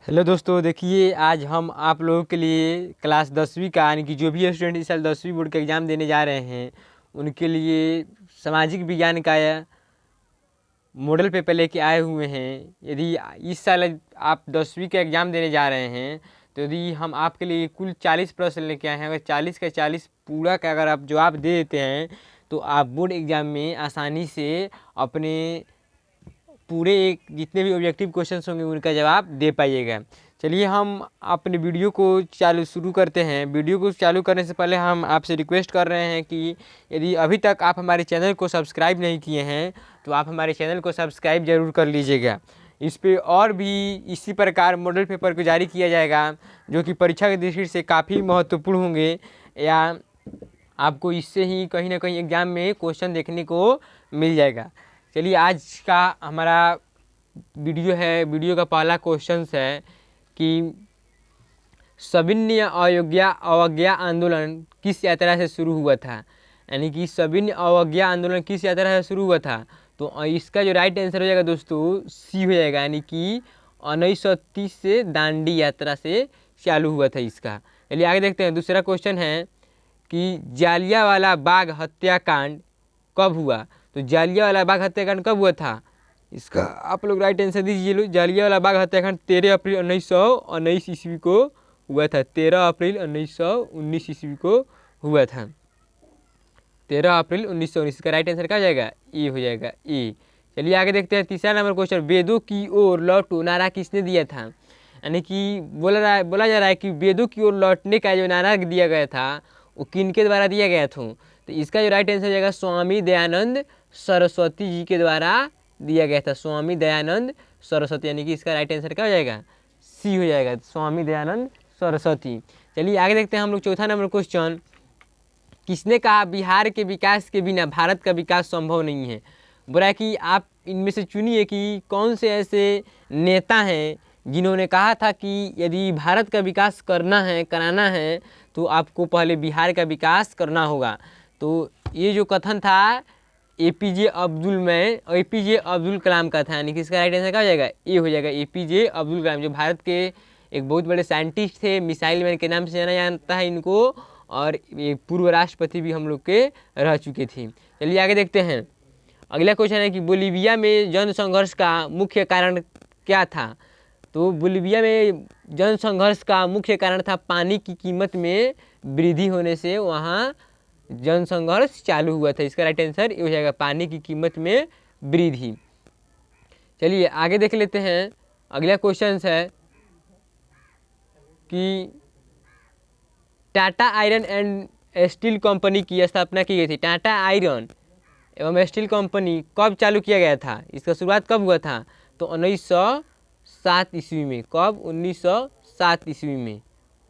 Hello दोस्तों, देखिए आज हम आप लोगों के लिए क्लास 10वीं का यानी कि जो भी स्टूडेंट इस साल 10वीं बोर्ड का एग्ज़ाम देने जा रहे हैं उनके लिए सामाजिक विज्ञान का मॉडल पेपर लेके आए हुए हैं। यदि इस साल आप 10वीं का एग्ज़ाम देने जा रहे हैं तो यदि हम आपके लिए कुल 40 प्रश्न लेके आए हैं, अगर 40 का 40 पूरा का अगर आप जवाब दे देते हैं तो आप बोर्ड एग्ज़ाम में आसानी से अपने पूरे एक जितने भी ऑब्जेक्टिव क्वेश्चंस होंगे उनका जवाब दे पाइएगा। चलिए हम अपने वीडियो को शुरू करते हैं। वीडियो को चालू करने से पहले हम आपसे रिक्वेस्ट कर रहे हैं कि यदि अभी तक आप हमारे चैनल को सब्सक्राइब नहीं किए हैं तो आप हमारे चैनल को सब्सक्राइब ज़रूर कर लीजिएगा। इस पे और भी इसी प्रकार मॉडल पेपर को जारी किया जाएगा जो कि परीक्षा की दृष्टि से काफ़ी महत्वपूर्ण होंगे या आपको इससे ही कहीं ना कहीं एग्ज़ाम में क्वेश्चन देखने को मिल जाएगा। चलिए आज का हमारा वीडियो का पहला क्वेश्चन है कि सविनय अवज्ञा आंदोलन किस यात्रा से शुरू हुआ था। यानी कि सविनय अवज्ञा आंदोलन किस यात्रा से शुरू हुआ था, तो इसका जो राइट आंसर हो जाएगा दोस्तों सी हो जाएगा। यानी कि 1930 से दांडी यात्रा से चालू हुआ था इसका। चलिए आगे देखते हैं। दूसरा क्वेश्चन है कि जालियांवाला बाग हत्याकांड कब हुआ। तो जालियांवाला बाग हत्याकांड कब हुआ था, इसका आप लोग राइट आंसर दीजिए। लो, जालियांवाला बाग हत्याकांड 13 अप्रैल 1919 ईस्वी को हुआ था। 13 अप्रैल 1919 ईस्वी को हुआ था। 13 अप्रैल 1919 का राइट आंसर क्या हो जाएगा, ए हो जाएगा, ए। चलिए आगे देखते हैं। तीसरा नंबर क्वेश्चन, वेदों की ओर लौटो नारा किसने दिया था। यानी कि बोला जा रहा है कि वेदों की ओर लौटने का जो नारा दिया गया था वो किनके द्वारा दिया गया था। तो इसका जो राइट आंसर हो जाएगा स्वामी दयानंद सरस्वती जी के द्वारा दिया गया था। स्वामी दयानंद सरस्वती, यानी कि इसका राइट आंसर क्या हो जाएगा, सी हो जाएगा, स्वामी दयानंद सरस्वती। चलिए आगे देखते हैं हम लोग। चौथा नंबर क्वेश्चन, किसने कहा बिहार के विकास के बिना भारत का विकास संभव नहीं है। बोला कि आप इनमें से चुनिए कि कौन से ऐसे नेता हैं जिन्होंने कहा था कि यदि भारत का विकास कराना है तो आपको पहले बिहार का विकास करना होगा। तो ये जो कथन था एपीजे अब्दुल कलाम का था। यानी कि इसका राइट आंसर क्या हो जाएगा, ए हो जाएगा, एपीजे अब्दुल कलाम, जो भारत के एक बहुत बड़े साइंटिस्ट थे, मिसाइल मैन के नाम से जाना जाता है इनको, और ये पूर्व राष्ट्रपति भी हम लोग के रह चुके थे। चलिए आगे देखते हैं। अगला क्वेश्चन है कि बोलीविया में जन संघर्ष का मुख्य कारण क्या था। तो बोलीविया में जन संघर्ष का मुख्य कारण था पानी की कीमत में वृद्धि होने से वहाँ जन संघर्ष चालू हुआ था। इसका राइट आंसर ये हो जाएगा, पानी की कीमत में वृद्धि। चलिए आगे देख लेते हैं। अगला क्वेश्चन है कि Tata iron and steel company की स्थापना की गई थी। टाटा आयरन एवं स्टील कंपनी कब चालू किया गया था, इसका शुरुआत कब हुआ था। तो 1907 ईस्वी में। कब, 1907 ईस्वी में,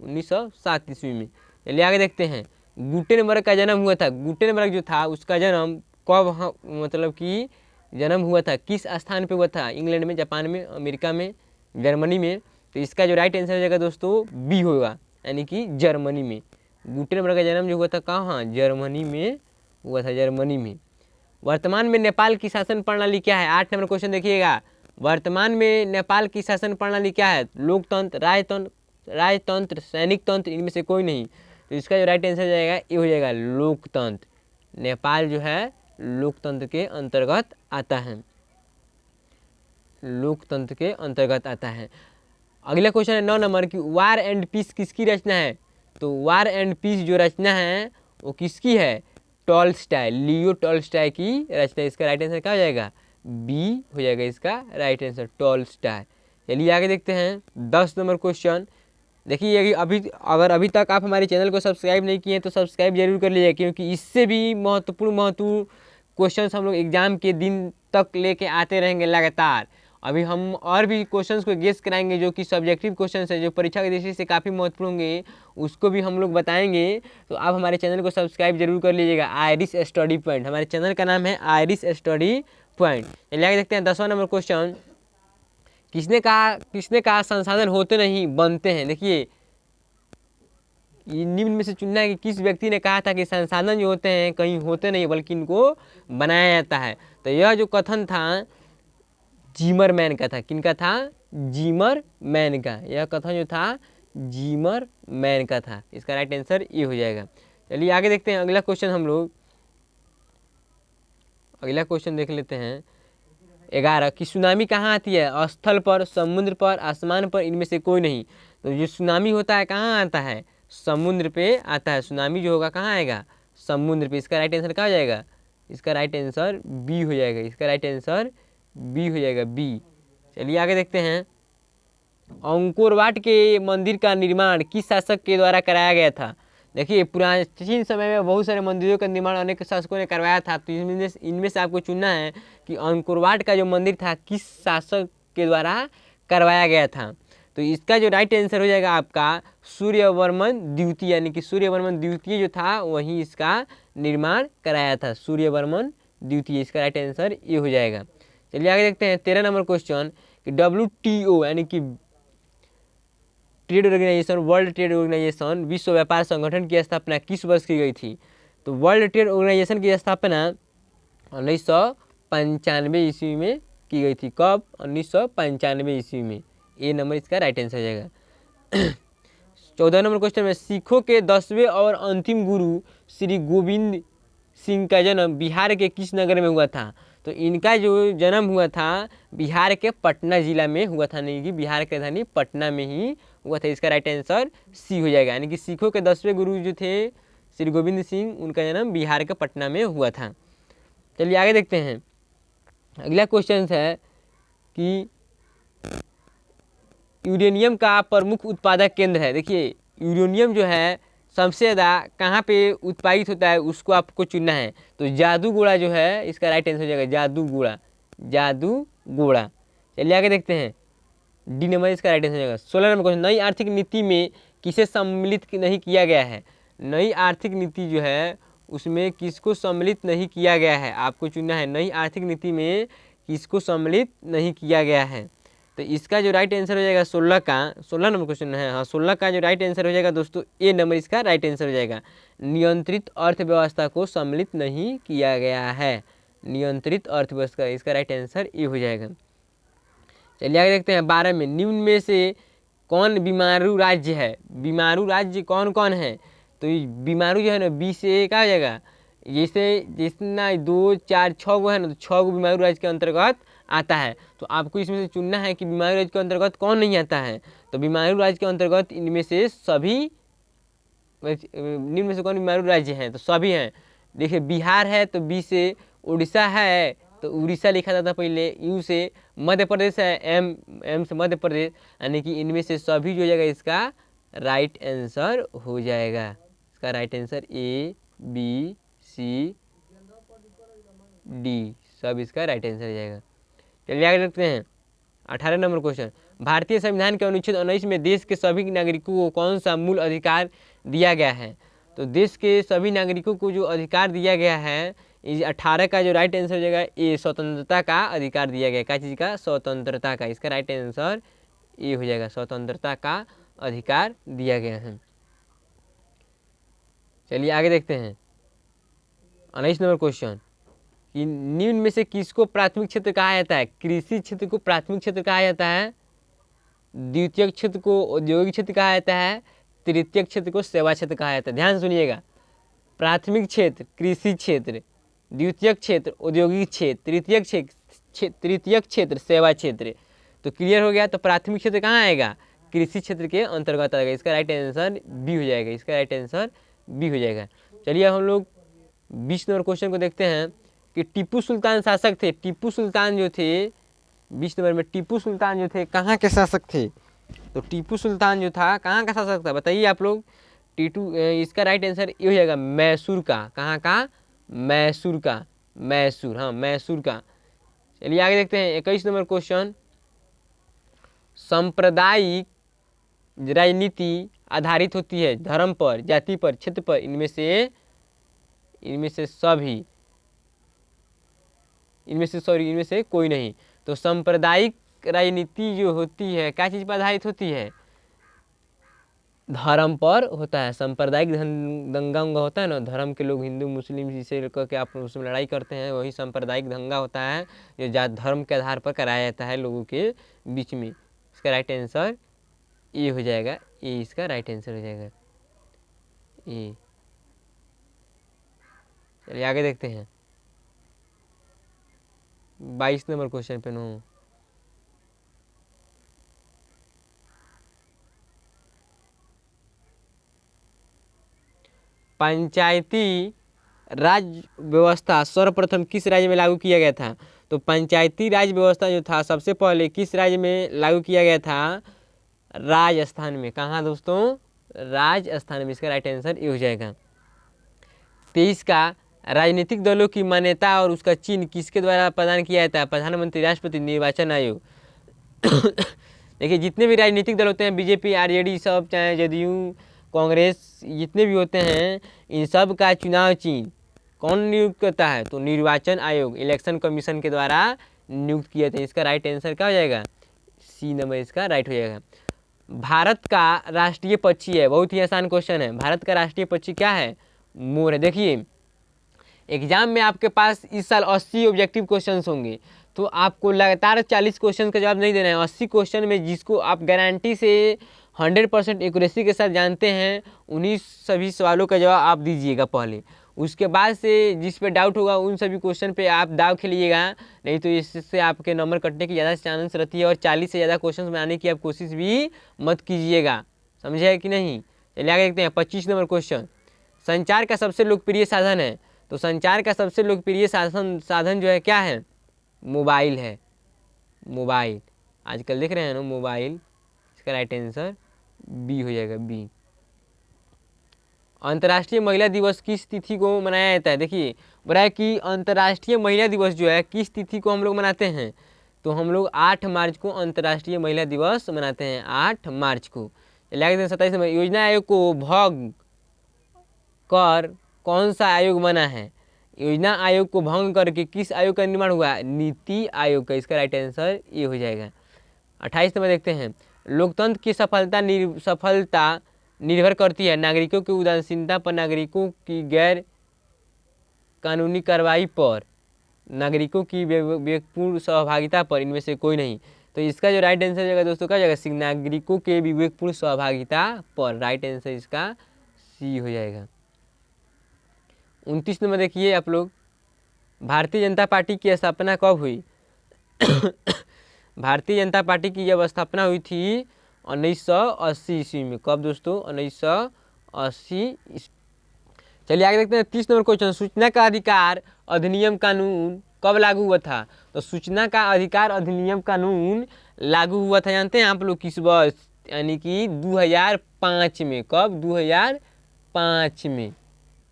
1907 ईस्वी में। चलिए आगे देखते हैं। गुटेनबर्ग का जन्म हुआ था। गुटेनबर्ग जो था उसका जन्म कब, मतलब कि जन्म हुआ था किस स्थान पे हुआ था, इंग्लैंड में, जापान में, अमेरिका में, जर्मनी में। तो इसका जो राइट आंसर हो जाएगा दोस्तों बी होगा, यानी कि जर्मनी में। गुटेनबर्ग का जन्म जो हुआ था कहाँ, जर्मनी में हुआ था, जर्मनी में। वर्तमान में नेपाल की शासन प्रणाली क्या है। 8 नंबर क्वेश्चन देखिएगा। वर्तमान में नेपाल की शासन प्रणाली क्या है, लोकतंत्र, राजतंत्र, सैनिक तंत्र, इनमें से कोई नहीं। तो इसका जो राइट आंसर हो जाएगा ये हो जाएगा लोकतंत्र। नेपाल जो है लोकतंत्र के अंतर्गत आता है, लोकतंत्र के अंतर्गत आता है। अगला क्वेश्चन है 9 नंबर की, वार एंड पीस किसकी रचना है। तो वार एंड पीस जो रचना है वो किसकी है, टॉलस्टॉय, लियो टॉलस्टॉय की रचना। इसका राइट आंसर क्या हो जाएगा, बी हो जाएगा इसका राइट आंसर, टॉलस्टॉय। चलिए आगे देखते हैं। 10 नंबर क्वेश्चन देखिए। अभी तक आप हमारे चैनल को सब्सक्राइब नहीं किए तो सब्सक्राइब जरूर कर लीजिए, क्योंकि इससे भी महत्वपूर्ण क्वेश्चंस हम लोग एग्जाम के दिन तक लेके आते रहेंगे लगातार। अभी हम और भी क्वेश्चंस को गेस कराएंगे जो कि सब्जेक्टिव क्वेश्चंस है, जो परीक्षा की दृष्टि से काफ़ी महत्वपूर्ण होंगे, उसको भी हम लोग बताएंगे। तो आप हमारे चैनल को सब्सक्राइब जरूर कर लीजिएगा। आइरिश स्टडी पॉइंट, हमारे चैनल का नाम है आइरिश स्टडी पॉइंट। चलिए आगे देखते हैं। 10वां नंबर क्वेश्चन, किसने कहा संसाधन होते नहीं बनते हैं। देखिए निम्न में से चुनना है कि किस व्यक्ति ने कहा था कि संसाधन जो होते हैं कहीं होते नहीं बल्कि इनको बनाया जाता है। तो यह जो कथन था जिमरमैन का था। किनका था, जीमर मैन का, यह कथन जो था जीमर मैन का था। इसका राइट आंसर ये हो जाएगा। चलिए आगे देखते हैं अगला क्वेश्चन। हम लोग अगला क्वेश्चन देख लेते हैं 11 कि सुनामी कहाँ आती है? स्थल पर, समुद्र पर, आसमान पर, इनमें से कोई नहीं। तो जो सुनामी होता है कहाँ आता है? समुद्र पे आता है। सुनामी जो होगा कहाँ आएगा? समुद्र पे। इसका राइट आंसर क्या हो जाएगा? इसका राइट आंसर बी हो जाएगा। इसका राइट आंसर बी हो जाएगा, बी। चलिए आगे देखते हैं। अंकोर वाट के मंदिर का निर्माण किस शासक के द्वारा कराया गया था? देखिए प्राचीन समय में बहुत सारे मंदिरों का निर्माण अनेक शासकों ने करवाया था। तो इनमें से आपको चुनना है कि अंकोर वाट का जो मंदिर था किस शासक के द्वारा करवाया गया था। तो इसका जो राइट आंसर हो जाएगा आपका सूर्यवर्मन द्वितीय, यानी कि सूर्यवर्मन द्वितीय जो था वही इसका निर्माण कराया था। सूर्यवर्मन द्वितीय, इसका राइट आंसर ये हो जाएगा। चलिए आगे देखते हैं 13 नंबर क्वेश्चन कि WTO यानी कि trade organisation, world trade organisation, विश्व व्यापार संगठन की स्थापना किस वर्ष की गई थी? तो वर्ल्ड ट्रेड ऑर्गेनाइजेशन की स्थापना 1995 ईस्वी में की गई थी। कब? 1995 ईस्वी में। ए नंबर इसका राइट आंसर हो जाएगा। 14 नंबर क्वेश्चन में सिखों के 10वें और अंतिम गुरु श्री गोविंद सिंह का जन्म बिहार के किस नगर में हुआ था? तो इनका जो जन्म हुआ था बिहार के पटना जिला में हुआ था, नहीं कि बिहार के राजधानी पटना में ही हुआ था। इसका राइट आंसर सी हो जाएगा, यानी कि सिखों के 10वें गुरु जो थे श्री गोविंद सिंह, उनका जन्म बिहार के पटना में हुआ था। चलिए आगे देखते हैं। अगला क्वेश्चन है कि यूरेनियम का प्रमुख उत्पादक केंद्र है। देखिए यूरेनियम जो है सबसे ज़्यादा कहाँ पे उत्पादित होता है उसको आपको चुनना है। तो जादूगोड़ा जो है इसका राइट आंसर हो जाएगा, जादूगोड़ा, जादूगोड़ा। चलिए आगे देखते हैं। डी नंबर इसका राइट आंसर हो जाएगा। 16 नंबर क्वेश्चन, नई आर्थिक नीति में किसे सम्मिलित नहीं किया गया है? नई आर्थिक नीति जो है उसमें किसको सम्मिलित नहीं किया गया है? आपको चुनना है नई आर्थिक नीति में किसको सम्मिलित नहीं किया गया है। तो इसका जो राइट आंसर हो जाएगा 16 का, 16 नंबर क्वेश्चन है, हाँ 16 का जो राइट आंसर हो जाएगा दोस्तों ए नंबर इसका राइट आंसर हो जाएगा। नियंत्रित अर्थव्यवस्था को सम्मिलित नहीं किया गया है। नियंत्रित अर्थव्यवस्था, इसका राइट आंसर ए हो जाएगा। चलिए आगे देखते हैं 12 में निम्न में से कौन बीमारू राज्य है? बीमारू राज्य कौन कौन है? तो ये बीमारू जो है ना बी से क्या हो जाएगा? जैसे जितना 2 4 6 गो है ना, तो 6 गो बीमारू राज्य के अंतर्गत आता है। तो आपको इसमें से चुनना है कि बीमारू राज्य के अंतर्गत कौन नहीं आता है। तो बीमारू राज्य के अंतर्गत इनमें से सभी, निम्न में से कौन बीमारू राज्य हैं? तो सभी हैं। देखिए बिहार है तो बी से, उड़ीसा है तो उड़ीसा लिखा जाता पहले, यू से मध्य प्रदेश है, एम से मध्य प्रदेश, यानी कि इनमें से सभी जो हो जाएगा इसका राइट आंसर हो जाएगा। इसका right answer A B C D सब इसका राइट आंसर हो जाएगा। चलिए आगे देखते हैं 18 नंबर क्वेश्चन, भारतीय संविधान के अनुच्छेद 19 में देश के सभी नागरिकों को कौन सा मूल अधिकार दिया गया है? तो देश के सभी नागरिकों को जो अधिकार दिया गया है, इस 18 का जो राइट आंसर हो जाएगा ए स्वतंत्रता का अधिकार दिया गया है। क्या चीज़ का? स्वतंत्रता का। इसका राइट आंसर ए हो जाएगा, स्वतंत्रता का अधिकार दिया गया है। चलिए आगे देखते हैं 19 नंबर क्वेश्चन कि निम्न में से किसको प्राथमिक क्षेत्र कहा जाता है? कृषि क्षेत्र को प्राथमिक क्षेत्र कहा जाता है, द्वितीयक क्षेत्र को औद्योगिक क्षेत्र कहा जाता है, तृतीयक क्षेत्र को सेवा क्षेत्र कहा जाता है। ध्यान से सुनिएगा, प्राथमिक क्षेत्र कृषि क्षेत्र, द्वितीयक क्षेत्र औद्योगिक क्षेत्र, तृतीयक क्षेत्र सेवा क्षेत्र। तो क्लियर हो गया। तो प्राथमिक क्षेत्र कहाँ आएगा? कृषि क्षेत्र के अंतर्गत आएगा। इसका राइट आंसर बी हो जाएगा। इसका राइट आंसर बी हो जाएगा। चलिए हम लोग 20 नंबर क्वेश्चन को देखते हैं कि टीपू सुल्तान शासक थे। टीपू सुल्तान जो थे 20 नंबर में, टीपू सुल्तान जो थे कहाँ के शासक थे? तो टीपू सुल्तान जो था कहाँ का शासक था बताइए आप लोग। इसका राइट आंसर ये हो जाएगा मैसूर का। कहाँ का? मैसूर का। मैसूर, हाँ मैसूर का। चलिए आगे देखते हैं 21 नंबर क्वेश्चन, सांप्रदायिक राजनीति आधारित होती है धर्म पर, जाति पर, क्षेत्र पर, इनमें से कोई नहीं। तो सांप्रदायिक राजनीति जो होती है क्या चीज़ पर आधारित होती है? धर्म पर होता है। सांप्रदायिक दंगा उंगा होता है ना, धर्म के लोग हिंदू मुस्लिम जिसे करके आप उसमें लड़ाई करते हैं, वही सांप्रदायिक दंगा होता है जो जात धर्म के आधार पर कराया जाता है लोगों के बीच में। इसका राइट आंसर ए हो जाएगा, ए इसका राइट आंसर हो जाएगा, ए। चलिए आगे देखते हैं 22 नंबर क्वेश्चन पे नो। पंचायती राज व्यवस्था सर्वप्रथम किस राज्य में लागू किया गया था? तो पंचायती राज व्यवस्था जो था सबसे पहले किस राज्य में लागू किया गया था? राजस्थान में। कहाँ दोस्तों? राजस्थान में। इसका राइट आंसर ये हो जाएगा। 23 का राजनीतिक दलों की मान्यता और उसका चिन्ह किसके द्वारा प्रदान किया जाता है? प्रधानमंत्री, राष्ट्रपति, निर्वाचन आयोग। देखिए जितने भी राजनीतिक दल होते हैं, बीजेपी, आरजेडी सब, चाहे जदयू, कांग्रेस, जितने भी होते हैं, इन सब का चुनाव चिन्ह कौन नियुक्त करता है? तो निर्वाचन आयोग, इलेक्शन कमीशन के द्वारा नियुक्त किए थे। इसका राइट आंसर क्या हो जाएगा? सी नंबर इसका राइट हो जाएगा। भारत का राष्ट्रीय पक्षी है, बहुत ही आसान क्वेश्चन है। भारत का राष्ट्रीय पक्षी क्या है? मोर है। देखिए एग्जाम में आपके पास इस साल 80 ऑब्जेक्टिव क्वेश्चंस होंगे, तो आपको लगातार 40 क्वेश्चन का जवाब नहीं देना है। 80 क्वेश्चन में जिसको आप गारंटी से 100% एक्यूरेसी के साथ जानते हैं, उन्हीं सभी सवालों का जवाब आप दीजिएगा पहले। उसके बाद से जिस पे डाउट होगा उन सभी क्वेश्चन पे आप दाव खेलिएगा, नहीं तो इससे आपके नंबर कटने की ज़्यादा चांस रहती है। और 40 से ज़्यादा क्वेश्चन बनाने की आप कोशिश भी मत कीजिएगा, समझे कि नहीं। चलिए आगे देखते हैं 25 नंबर क्वेश्चन। संचार का सबसे लोकप्रिय साधन है, तो संचार का सबसे लोकप्रिय साधन जो है क्या है? मोबाइल है। मोबाइल आजकल देख रहे हैं ना, मोबाइल। इसका राइट आंसर बी हो जाएगा, बी। अंतर्राष्ट्रीय महिला दिवस किस तिथि को मनाया जाता है? देखिए बोला है कि अंतर्राष्ट्रीय महिला दिवस जो है किस तिथि को हम लोग मनाते हैं? तो हम लोग 8 मार्च को अंतर्राष्ट्रीय महिला दिवस मनाते हैं, 8 मार्च को। 27 नंबर, योजना आयोग को भंग कर कौन सा आयोग बना है? योजना आयोग को भंग करके किस आयोग का निर्माण हुआ? नीति आयोग का। इसका राइट आंसर ये हो जाएगा। 28 नंबर देखते हैं, लोकतंत्र की सफलता निर्भर करती है नागरिकों की उदासीनता पर, नागरिकों की गैर कानूनी कार्रवाई पर, नागरिकों की विवेकपूर्ण सहभागिता पर, इनमें से कोई नहीं। तो इसका जो राइट आंसर जाएगा दोस्तों क्या जाएगा? नागरिकों के विवेकपूर्ण सहभागिता पर। राइट आंसर इसका सी हो जाएगा। 29 नंबर देखिए आप लोग, भारतीय जनता पार्टी की स्थापना कब हुई? भारतीय जनता पार्टी की जब स्थापना हुई थी 1980 ईस्वी में। कब दोस्तों? 1980। चलिए आगे देखते हैं 30 नंबर क्वेश्चन। सूचना का अधिकार अधिनियम कानून कब लागू हुआ था? तो सूचना का अधिकार अधिनियम कानून लागू हुआ था, जानते हैं आप लोग किस वर्ष? यानी कि 2005 में। कब? 2005 में।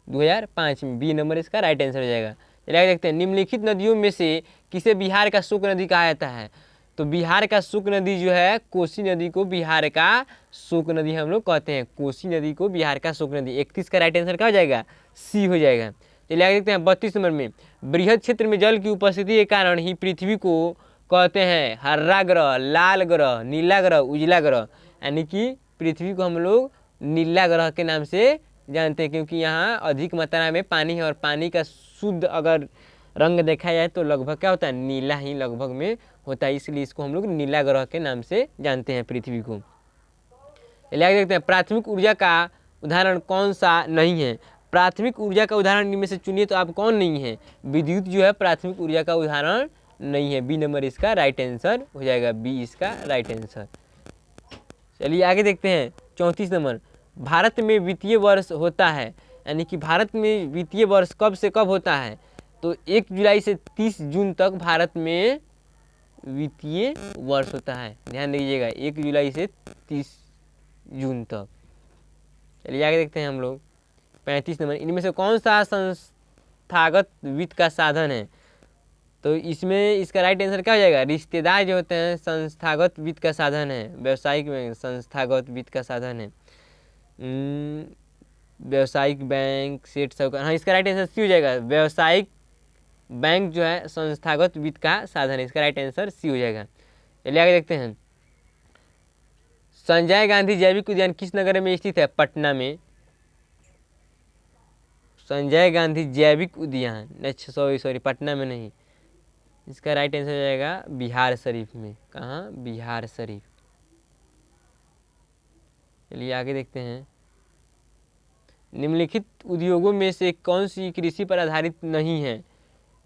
2005 में। बी नंबर इसका राइट आंसर हो जाएगा। चलिए आगे देखते हैं, निम्नलिखित नदियों में से किसे बिहार का शुक्र नदी कहा जाता है? तो बिहार का शुक्र नदी जो है, कोसी नदी को बिहार का शुक्र नदी हम लोग कहते हैं। कोसी नदी को बिहार का शुक्र नदी। 31 का राइट आंसर क्या हो जाएगा? सी हो जाएगा। चलिए आगे देखते हैं 32 नंबर में, बृहद क्षेत्र में जल की उपस्थिति के कारण ही पृथ्वी को कहते हैं हरा ग्रह, लाल ग्रह, नीला ग्रह, उजला ग्रह। यानी कि पृथ्वी को हम लोग नीला ग्रह के नाम से जानते हैं, क्योंकि यहाँ अधिक मात्रा में पानी है, और पानी का शुद्ध अगर रंग देखा जाए तो लगभग क्या होता है? नीला ही लगभग में होता है, इसलिए इसको हम लोग नीला ग्रह के नाम से जानते हैं पृथ्वी को। चलिए आगे देखते हैं, प्राथमिक ऊर्जा का उदाहरण कौन सा नहीं है? प्राथमिक ऊर्जा का उदाहरण इनमें से चुनिए, तो आप कौन नहीं है? विद्युत जो है प्राथमिक ऊर्जा का उदाहरण नहीं है। बी नंबर इसका राइट आंसर हो जाएगा, बी इसका राइट आंसर। चलिए आगे देखते हैं 34 नंबर, भारत में वित्तीय वर्ष होता है, यानी कि भारत में वित्तीय वर्ष कब से कब होता है? तो 1 जुलाई से 30 जून तक भारत में वित्तीय वर्ष होता है। ध्यान दीजिएगा, 1 जुलाई से 30 जून तक। चलिए आगे देखते हैं हम लोग 35 नंबर, इनमें से कौन सा संस्थागत वित्त का साधन है? तो इसमें इसका राइट आंसर क्या हो जाएगा? रिश्तेदार जो होते हैं संस्थागत वित्त का साधन है। व्यावसायिक बैंक संस्थागत वित्त का साधन है। व्यावसायिक बैंक, सेठ, साहूकार। हाँ, इसका राइट आंसर सी हो जाएगा। व्यावसायिक बैंक जो है संस्थागत वित्त का साधन है। इसका राइट आंसर सी हो जाएगा। चलिए आगे देखते हैं, संजय गांधी जैविक उद्यान किस नगर में स्थित है? पटना में। संजय गांधी जैविक उद्यान, अच्छा सॉरी पटना में नहीं। इसका राइट आंसर हो जाएगा बिहार शरीफ में। कहाँ? बिहार शरीफ। चलिए आगे देखते हैं। निम्नलिखित उद्योगों में से कौन सी कृषि पर आधारित नहीं है?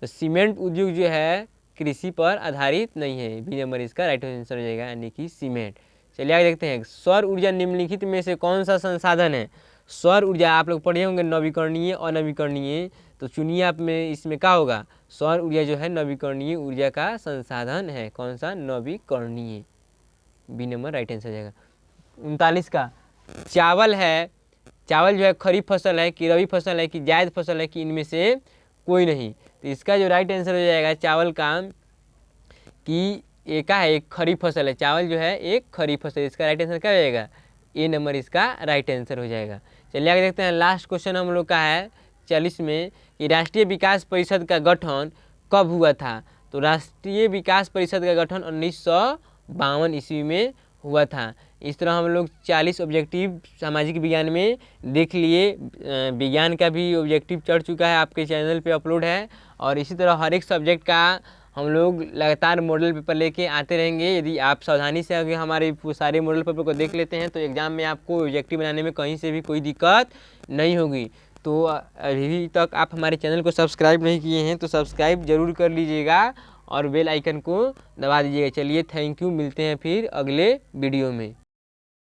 तो सीमेंट उद्योग जो है कृषि पर आधारित नहीं है, बी नंबर इसका राइट आंसर हो जाएगा, यानी कि सीमेंट। चलिए आगे देखते हैं। सौर ऊर्जा निम्नलिखित में से कौन सा संसाधन है? सौर ऊर्जा आप लोग पढ़े होंगे नवीकरणीय अनवीकरणीय, तो चुनिए आप में इसमें क्या होगा? सौर ऊर्जा जो है नवीकरणीय ऊर्जा का संसाधन है। कौन सा? नवीकरणीय, बी नंबर राइट आंसर हो जाएगा। 39 का चावल है, चावल जो है खरीफ फसल है कि रबी फसल है कि जायद फसल है कि इनमें से कोई नहीं? तो इसका जो राइट आंसर हो जाएगा चावल का, कि ये का है एक खरीफ फसल है, चावल जो है एक खरीफ फसल, इसका राइट आंसर क्या हो जाएगा? ए नंबर इसका राइट आंसर हो जाएगा। चलिए आगे देखते हैं। लास्ट क्वेश्चन हम लोग का है 40 में, कि राष्ट्रीय विकास परिषद का गठन कब हुआ था? तो राष्ट्रीय विकास परिषद का गठन 1952 ईस्वी में हुआ था। इस तरह हम लोग 40 ऑब्जेक्टिव सामाजिक विज्ञान में देख लिए। विज्ञान का भी ऑब्जेक्टिव चढ़ चुका है, आपके चैनल पे अपलोड है, और इसी तरह हर एक सब्जेक्ट का हम लोग लगातार मॉडल पेपर लेके आते रहेंगे। यदि आप सावधानी से अगर हमारे सारे मॉडल पेपर को देख लेते हैं तो एग्ज़ाम में आपको ऑब्जेक्टिव बनाने में कहीं से भी कोई दिक्कत नहीं होगी। तो अभी तक आप हमारे चैनल को सब्सक्राइब नहीं किए हैं तो सब्सक्राइब ज़रूर कर लीजिएगा और बेल आइकन को दबा दीजिएगा। चलिए थैंक यू, मिलते हैं फिर अगले वीडियो में।